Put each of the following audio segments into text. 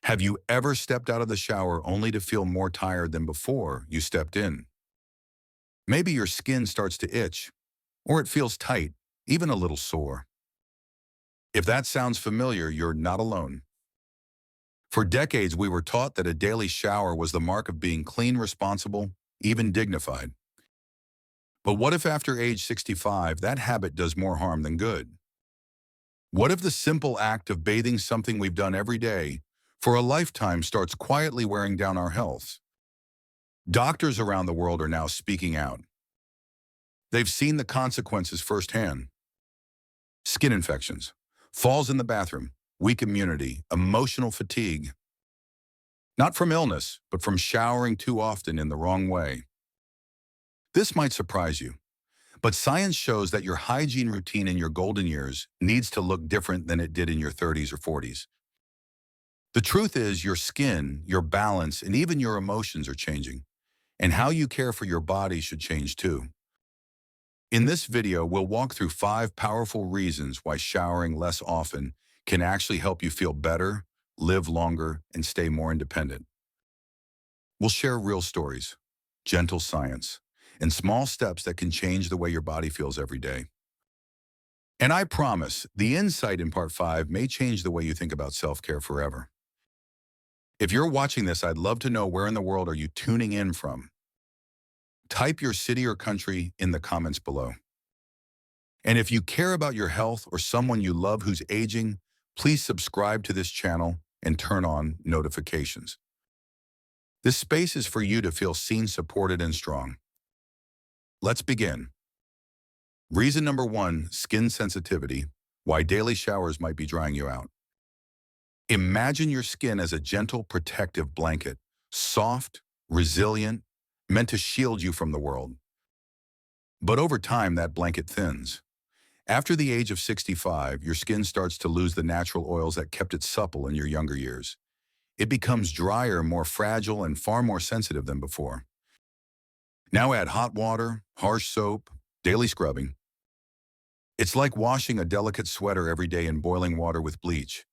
Have you ever stepped out of the shower only to feel more tired than before you stepped in? Maybe your skin starts to itch, or it feels tight, even a little sore. If that sounds familiar, you're not alone. For decades, we were taught that a daily shower was the mark of being clean, responsible, even dignified. But what if after age 65, that habit does more harm than good? What if the simple act of bathing, something we've done every day for a lifetime, starts quietly wearing down our health? Doctors around the world are now speaking out. They've seen the consequences firsthand. Skin infections, falls in the bathroom, weak immunity, emotional fatigue. Not from illness, but from showering too often in the wrong way. This might surprise you, but science shows that your hygiene routine in your golden years needs to look different than it did in your 30s or 40s. The truth is, your skin, your balance, and even your emotions are changing, and how you care for your body should change too. In this video, we'll walk through 5 powerful reasons why showering less often can actually help you feel better, live longer, and stay more independent. We'll share real stories, gentle science, and small steps that can change the way your body feels every day. And I promise, the insight in part 5 may change the way you think about self-care forever. If you're watching this, I'd love to know, where in the world are you tuning in from? Type your city or country in the comments below. And if you care about your health or someone you love who's aging, please subscribe to this channel and turn on notifications. This space is for you to feel seen, supported, and strong. Let's begin. Reason number 1, skin sensitivity, why daily showers might be drying you out. Imagine your skin as a gentle, protective blanket, soft, resilient, meant to shield you from the world. But over time, that blanket thins. After the age of 65, your skin starts to lose the natural oils that kept it supple in your younger years. It becomes drier, more fragile, and far more sensitive than before. Now add hot water, harsh soap, daily scrubbing. It's like washing a delicate sweater every day in boiling water with bleach.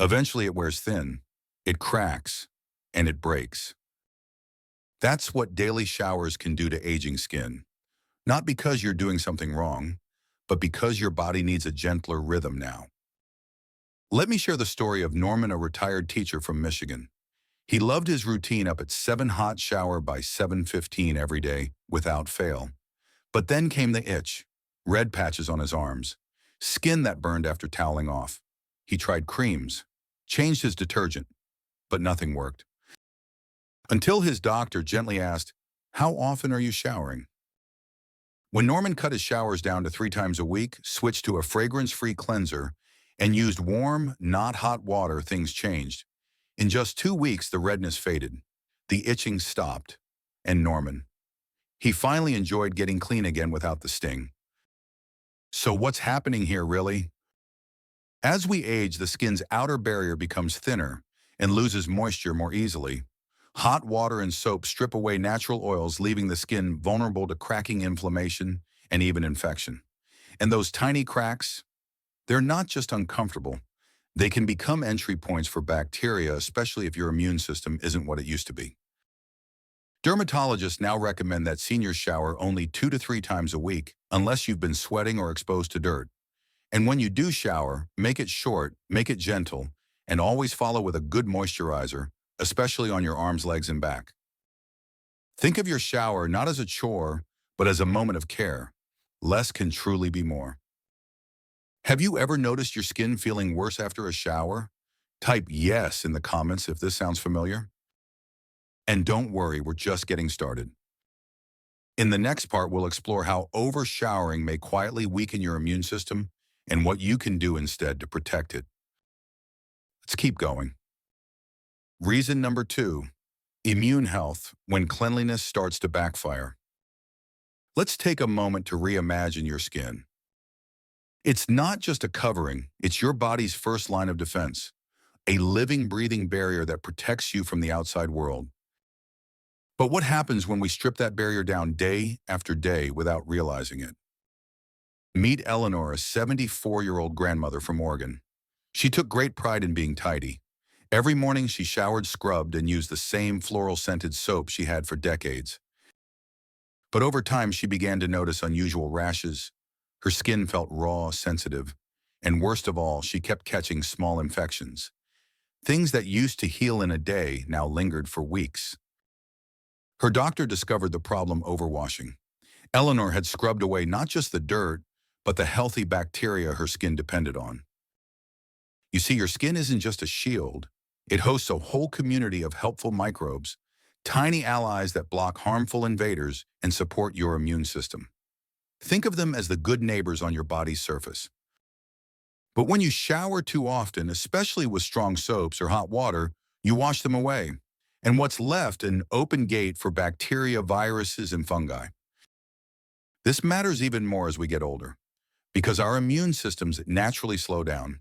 Eventually it wears thin, it cracks, and it breaks. That's what daily showers can do to aging skin. Not because you're doing something wrong, but because your body needs a gentler rhythm now. Let me share the story of Norman, a retired teacher from Michigan. He loved his routine up at 7 hot shower by 7:15 every day without fail. But then came the itch, red patches on his arms, skin that burned after toweling off. He tried creams, changed his detergent, but nothing worked. Until his doctor gently asked, "How often are you showering?" When Norman cut his showers down to 3 times a week, switched to a fragrance-free cleanser, and used warm, not hot water, things changed. In just 2 weeks, the redness faded, the itching stopped, and he finally enjoyed getting clean again without the sting. So what's happening here, really? As we age, the skin's outer barrier becomes thinner and loses moisture more easily. Hot water and soap strip away natural oils, leaving the skin vulnerable to cracking, inflammation, and even infection. And those tiny cracks, they're not just uncomfortable. They can become entry points for bacteria, especially if your immune system isn't what it used to be. Dermatologists now recommend that seniors shower only 2 to 3 times a week, unless you've been sweating or exposed to dirt. And when you do shower, make it short, make it gentle, and always follow with a good moisturizer, especially on your arms, legs, and back. Think of your shower not as a chore, but as a moment of care. Less can truly be more. Have you ever noticed your skin feeling worse after a shower? Type yes in the comments if this sounds familiar. And don't worry, we're just getting started. In the next part, we'll explore how over-showering may quietly weaken your immune system and what you can do instead to protect it. Let's keep going. Reason number 2, immune health, when cleanliness starts to backfire. Let's take a moment to reimagine your skin. It's not just a covering, it's your body's first line of defense, a living, breathing barrier that protects you from the outside world. But what happens when we strip that barrier down day after day without realizing it? Meet Eleanor, a 74-year-old grandmother from Oregon. She took great pride in being tidy. Every morning she showered, scrubbed, and used the same floral-scented soap she had for decades. But over time, she began to notice unusual rashes. Her skin felt raw, sensitive, and worst of all, she kept catching small infections. Things that used to heal in a day now lingered for weeks. Her doctor discovered the problem: overwashing. Eleanor had scrubbed away not just the dirt, but the healthy bacteria her skin depended on. You see, your skin isn't just a shield. It hosts a whole community of helpful microbes, tiny allies that block harmful invaders and support your immune system. Think of them as the good neighbors on your body's surface. But when you shower too often, especially with strong soaps or hot water, you wash them away. And what's left? An open gate for bacteria, viruses, and fungi. This matters even more as we get older, because our immune systems naturally slow down.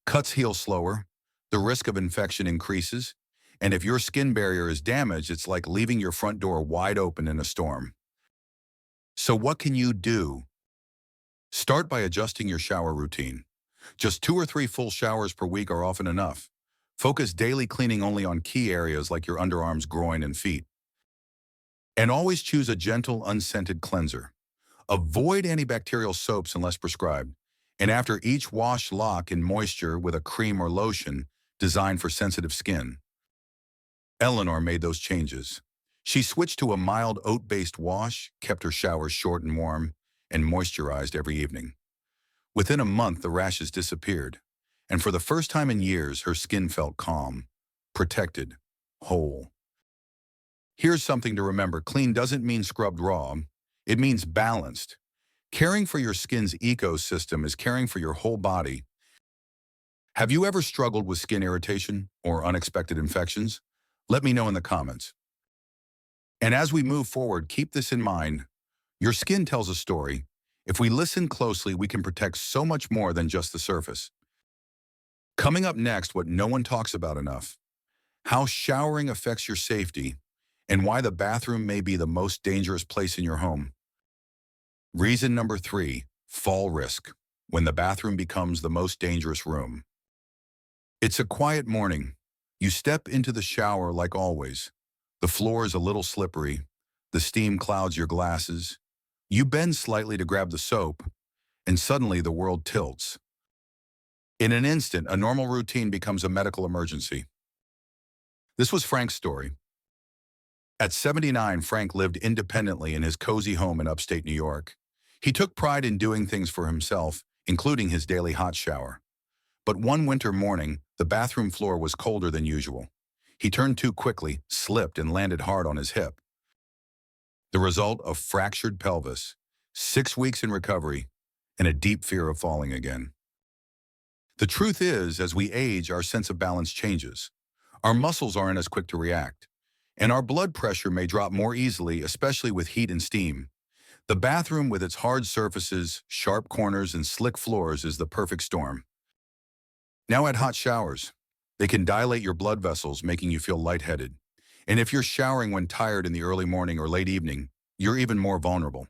Cuts heal slower, the risk of infection increases, and if your skin barrier is damaged, it's like leaving your front door wide open in a storm. So what can you do? Start by adjusting your shower routine. Just 2 or 3 full showers per week are often enough. Focus daily cleaning only on key areas like your underarms, groin, and feet. And always choose a gentle, unscented cleanser. Avoid antibacterial soaps unless prescribed. And after each wash, lock in moisture with a cream or lotion designed for sensitive skin. Eleanor made those changes. She switched to a mild oat-based wash, kept her showers short and warm, and moisturized every evening. Within a month, the rashes disappeared, and for the first time in years, her skin felt calm, protected, whole. Here's something to remember: clean doesn't mean scrubbed raw. It means balanced. Caring for your skin's ecosystem is caring for your whole body. Have you ever struggled with skin irritation or unexpected infections? Let me know in the comments. And as we move forward, keep this in mind. Your skin tells a story. If we listen closely, we can protect so much more than just the surface. Coming up next, what no one talks about enough: how showering affects your safety and why the bathroom may be the most dangerous place in your home. Reason number 3, fall risk, when the bathroom becomes the most dangerous room. It's a quiet morning. You step into the shower like always. The floor is a little slippery. The steam clouds your glasses. You bend slightly to grab the soap, and suddenly the world tilts. In an instant, a normal routine becomes a medical emergency. This was Frank's story. At 79, Frank lived independently in his cozy home in upstate New York. He took pride in doing things for himself, including his daily hot shower. But one winter morning, the bathroom floor was colder than usual. He turned too quickly, slipped, and landed hard on his hip. The result: a fractured pelvis, 6 weeks in recovery, and a deep fear of falling again. The truth is, as we age, our sense of balance changes. Our muscles aren't as quick to react, and our blood pressure may drop more easily, especially with heat and steam. The bathroom, with its hard surfaces, sharp corners, and slick floors, is the perfect storm. Now add hot showers. They can dilate your blood vessels, making you feel lightheaded. And if you're showering when tired in the early morning or late evening, you're even more vulnerable.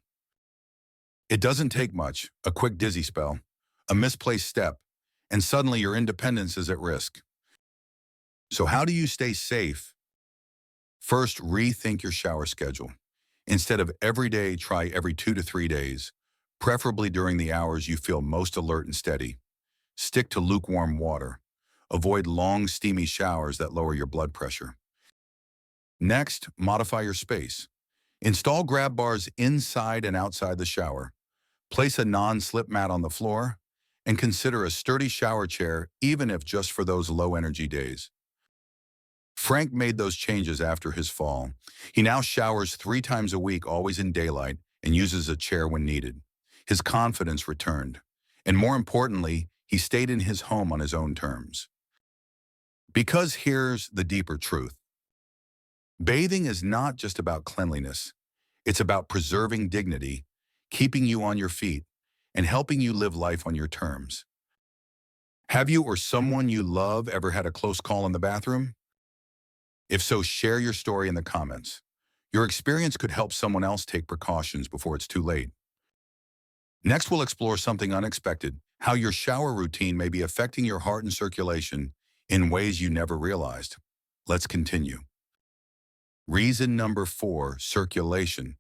It doesn't take much: a quick dizzy spell, a misplaced step, and suddenly your independence is at risk. So how do you stay safe? First, rethink your shower schedule. Instead of every day, try every 2 to 3 days, preferably during the hours you feel most alert and steady. Stick to lukewarm water. Avoid long, steamy showers that lower your blood pressure. Next, modify your space. Install grab bars inside and outside the shower. Place a non-slip mat on the floor, and consider a sturdy shower chair, even if just for those low-energy days. Frank made those changes after his fall. He now showers 3 times a week, always in daylight, and uses a chair when needed. His confidence returned. And more importantly, he stayed in his home on his own terms. Because here's the deeper truth. Bathing is not just about cleanliness. It's about preserving dignity, keeping you on your feet, and helping you live life on your terms. Have you or someone you love ever had a close call in the bathroom? If so, share your story in the comments. Your experience could help someone else take precautions before it's too late. Next, we'll explore something unexpected: how your shower routine may be affecting your heart and circulation, in ways you never realized. Let's continue. Reason number 4, circulation,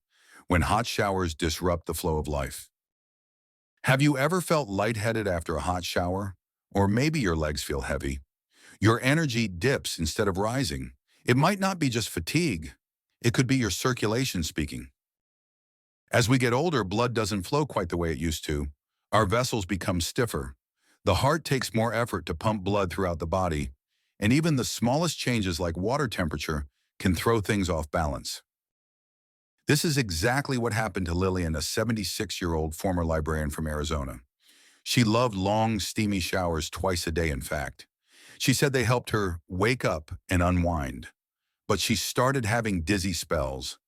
when hot showers disrupt the flow of life. Have you ever felt lightheaded after a hot shower? Or maybe your legs feel heavy. Your energy dips instead of rising. It might not be just fatigue. It could be your circulation speaking. As we get older, blood doesn't flow quite the way it used to. Our vessels become stiffer. The heart takes more effort to pump blood throughout the body, and even the smallest changes like water temperature can throw things off balance. This is exactly what happened to Lillian, a 76-year-old former librarian from Arizona. She loved long, steamy showers twice a day, in fact. She said they helped her wake up and unwind. But she started having dizzy spells,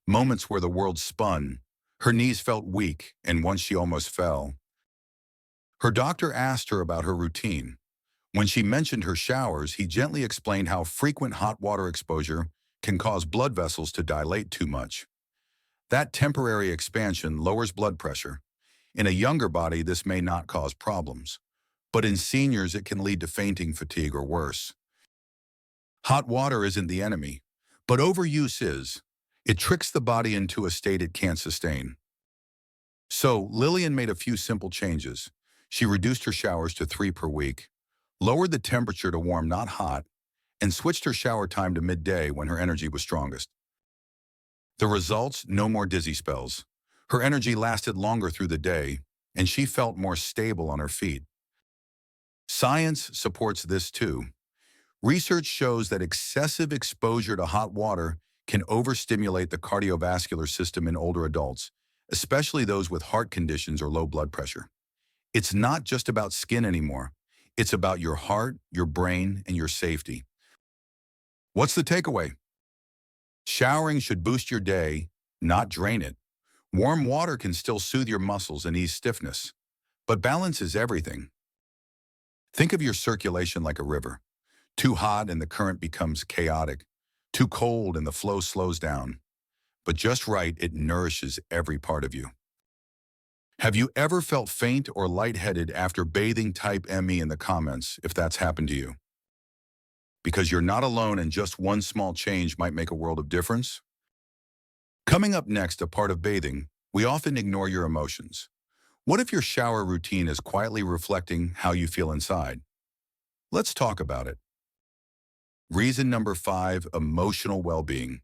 moments where the world spun. Her knees felt weak, and once she almost fell. Her doctor asked her about her routine. When she mentioned her showers, he gently explained how frequent hot water exposure can cause blood vessels to dilate too much. That temporary expansion lowers blood pressure. In a younger body, this may not cause problems, but in seniors, it can lead to fainting, fatigue, or worse. Hot water isn't the enemy, but overuse is. It tricks the body into a state it can't sustain. So, Lillian made a few simple changes. She reduced her showers to 3 per week, lowered the temperature to warm, not hot, and switched her shower time to midday when her energy was strongest. The results? No more dizzy spells. Her energy lasted longer through the day, and she felt more stable on her feet. Science supports this too. Research shows that excessive exposure to hot water can overstimulate the cardiovascular system in older adults, especially those with heart conditions or low blood pressure. It's not just about skin anymore. It's about your heart, your brain, and your safety. What's the takeaway? Showering should boost your day, not drain it. Warm water can still soothe your muscles and ease stiffness, but balance is everything. Think of your circulation like a river. Too hot and the current becomes chaotic. Too cold and the flow slows down. But just right, it nourishes every part of you. Have you ever felt faint or lightheaded after bathing? Type ME in the comments if that's happened to you. Because you're not alone, and just one small change might make a world of difference. Coming up next, a part of bathing, we often ignore your emotions. What if your shower routine is quietly reflecting how you feel inside? Let's talk about it. Reason number 5, emotional well-being,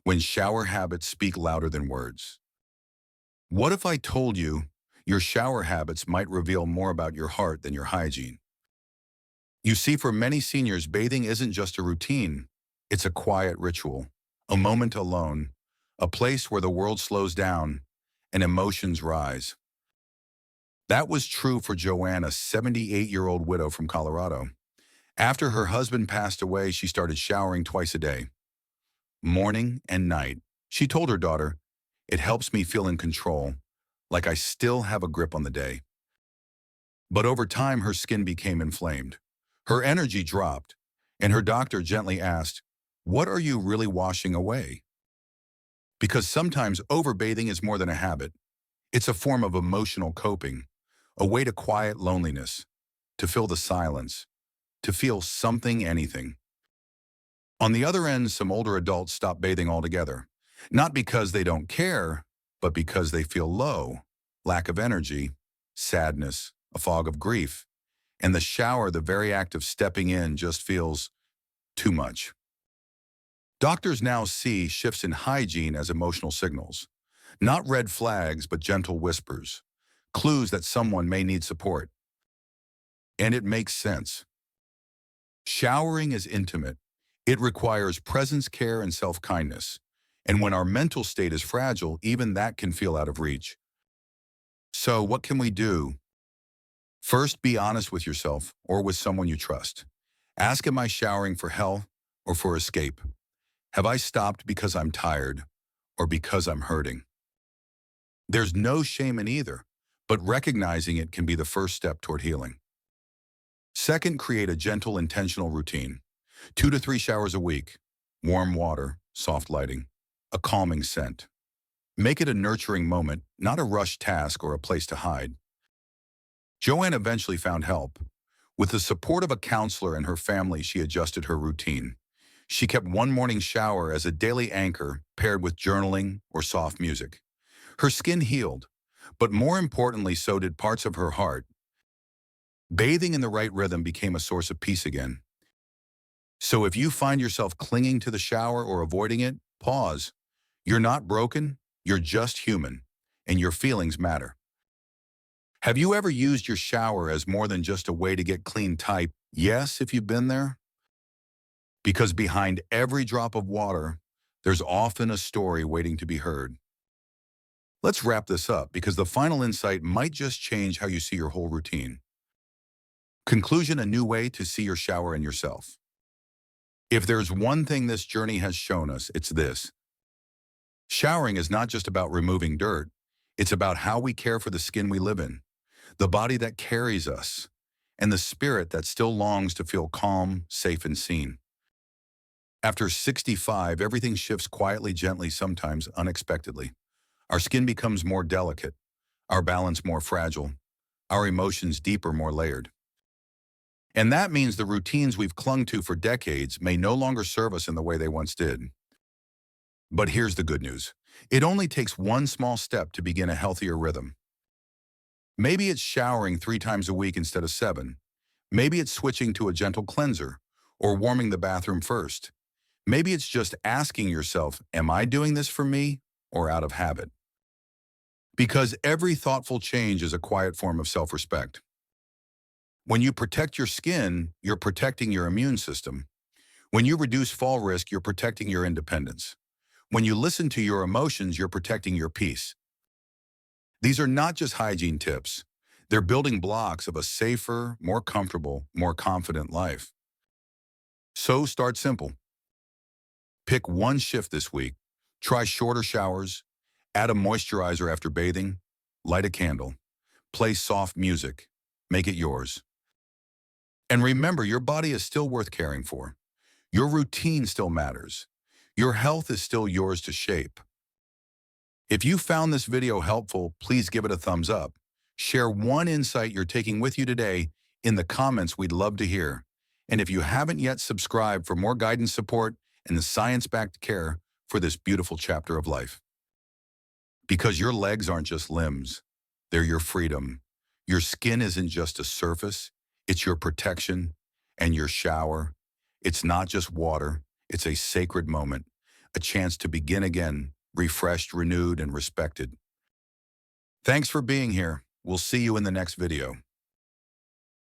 when shower habits speak louder than words. What if I told you your shower habits might reveal more about your heart than your hygiene? You see, for many seniors, bathing isn't just a routine. It's a quiet ritual, a moment alone, a place where the world slows down and emotions rise. That was true for Joanne, a 78-year-old widow from Colorado. After her husband passed away, she started showering twice a day, morning and night. She told her daughter, "It helps me feel in control, like I still have a grip on the day." But over time, her skin became inflamed. Her energy dropped, and her doctor gently asked, "What are you really washing away?" Because sometimes overbathing is more than a habit. It's a form of emotional coping, a way to quiet loneliness, to fill the silence, to feel something, anything. On the other end, some older adults stop bathing altogether, not because they don't care, but because they feel low, lack of energy, sadness, a fog of grief. And the shower, the very act of stepping in, just feels too much. Doctors now see shifts in hygiene as emotional signals, not red flags, but gentle whispers, clues that someone may need support. And it makes sense. Showering is intimate. It requires presence, care, and self-kindness. And when our mental state is fragile, even that can feel out of reach. So what can we do? First, be honest with yourself or with someone you trust. Ask, am I showering for health or for escape? Have I stopped because I'm tired or because I'm hurting? There's no shame in either, but recognizing it can be the first step toward healing. Second, create a gentle, intentional routine. 2 to 3 showers a week, warm water, soft lighting, a calming scent. Make it a nurturing moment, not a rushed task or a place to hide. Joanne eventually found help. With the support of a counselor and her family, she adjusted her routine. She kept one morning shower as a daily anchor paired with journaling or soft music. Her skin healed, but more importantly, so did parts of her heart. Bathing in the right rhythm became a source of peace again. So if you find yourself clinging to the shower or avoiding it, pause. You're not broken, you're just human, and your feelings matter. Have you ever used your shower as more than just a way to get clean type? Yes, if you've been there. Because behind every drop of water, there's often a story waiting to be heard. Let's wrap this up because the final insight might just change how you see your whole routine. Conclusion: a new way to see your shower and yourself. If there's one thing this journey has shown us, it's this. Showering is not just about removing dirt. It's about how we care for the skin we live in, the body that carries us, and the spirit that still longs to feel calm, safe, and seen. After 65, everything shifts quietly, gently, sometimes unexpectedly. Our skin becomes more delicate, our balance more fragile, our emotions deeper, more layered. And that means the routines we've clung to for decades may no longer serve us in the way they once did. But here's the good news. It only takes one small step to begin a healthier rhythm. Maybe it's showering 3 times a week instead of 7. Maybe it's switching to a gentle cleanser or warming the bathroom first. Maybe it's just asking yourself, am I doing this for me or out of habit? Because every thoughtful change is a quiet form of self-respect. When you protect your skin, you're protecting your immune system. When you reduce fall risk, you're protecting your independence. When you listen to your emotions, you're protecting your peace. These are not just hygiene tips. They're building blocks of a safer, more comfortable, more confident life. So start simple. Pick one shift this week. Try shorter showers. Add a moisturizer after bathing. Light a candle. Play soft music. Make it yours. And remember, your body is still worth caring for. Your routine still matters. Your health is still yours to shape. If you found this video helpful, please give it a thumbs up. Share one insight you're taking with you today in the comments. We'd love to hear. And if you haven't yet subscribed for more guidance, support, and the science-backed care for this beautiful chapter of life. Because your legs aren't just limbs, they're your freedom. Your skin isn't just a surface, it's your protection. And your shower, it's not just water, it's a sacred moment, a chance to begin again, refreshed, renewed, and respected. Thanks for being here. We'll see you in the next video.